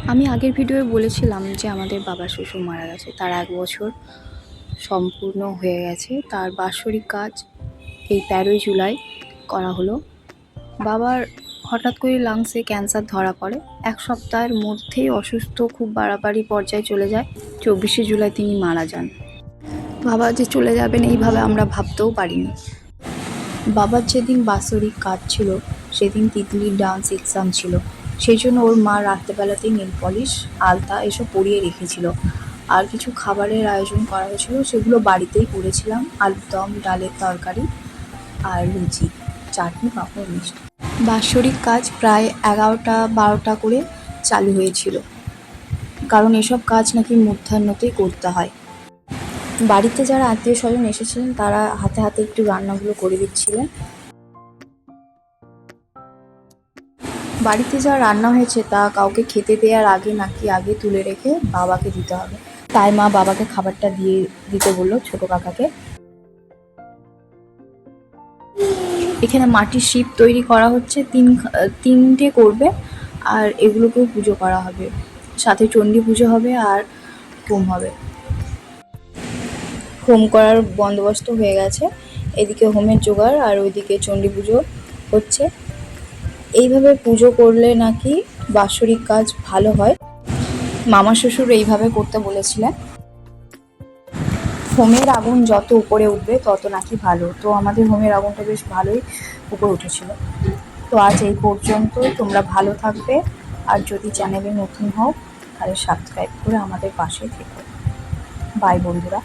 আমি আগের ভিডিওয়ে বলেছিলাম যে আমাদের বাবা শ্বশুর মারা গেছে, তার 1 বছর সম্পূর্ণ হয়ে গেছে। তার বাৎসরিক কাজ এই 13ই জুলাই করা হলো। বাবার হঠাৎ করে লাংসে ক্যান্সার ধরা পড়ে। 1 সপ্তাহের মধ্যেই অসুস্থ খুব বাড়াবাড়ি পর্যায়ে চলে যায়। 24শে জুলাই তিনি মারা যান। বাবা যে চলে যাবেন এইভাবে আমরা ভাবতেও পারিনি। বাবার যেদিন বাৎসরিক কাজ ছিল সেদিন তিতলির ডান্স এক্সাম ছিল, সেই জন্য ওর মা রাত্রেবেলাতেই নেল পলিশ, আলতা এসব পরিয়ে রেখেছিল। আর কিছু খাবারের আয়োজন করা হয়েছিল, সেগুলো বাড়িতেই করেছিলাম। আলুর দম, ডালের তরকারি আর লুচি, চাটনি, পাঁপড়, মিষ্টি। বাৎসরিক কাজ প্রায় 11টা-12টা করে চালু হয়েছিল, কারণ এসব কাজ নাকি মধ্যাহ্নতেই করতে হয়। বাড়িতে যারা আত্মীয় স্বজন এসেছিলেন তারা হাতে হাতে একটু রান্নাগুলো করে দিচ্ছিলেন। বাড়িতে যা রান্না হয়েছে তা কাউকে খেতে দেওয়ার আগে নাকি আগে তুলে রেখে বাবাকে দিতে হবে, তাই মা বাবাকে খাবারটা দিয়ে দিতে বললো ছোট কাকাকে। এখানে মাটির শিব তৈরি করা হচ্ছে, তিনটে করবে, আর এগুলোকেও পুজো করা হবে, সাথে চণ্ডী পুজো হবে আর হোম হবে। হোম করার বন্দোবস্ত হয়ে গেছে, এদিকে হোমের জোগাড় আর ওইদিকে চণ্ডী পুজো হচ্ছে। এইভাবে পুজো করলে নাকি বাৎসরিক কাজ ভালো হয়। মামা শ্বশুর এইভাবে করতে বলেছিলেন। হোমের আগুন যত উপরে উঠবে তত নাকি ভালো, তো আমাদের হোমের আগুনটা বেশ ভালোই উপরে উঠেছিল। তো আজ এই পর্যন্তই, তোমরা ভালো থাকবে, আর যদি চ্যানেলে নতুন হও তাহলে সাবস্ক্রাইব করে আমাদের পাশে থেকো। বাই বন্ধুরা।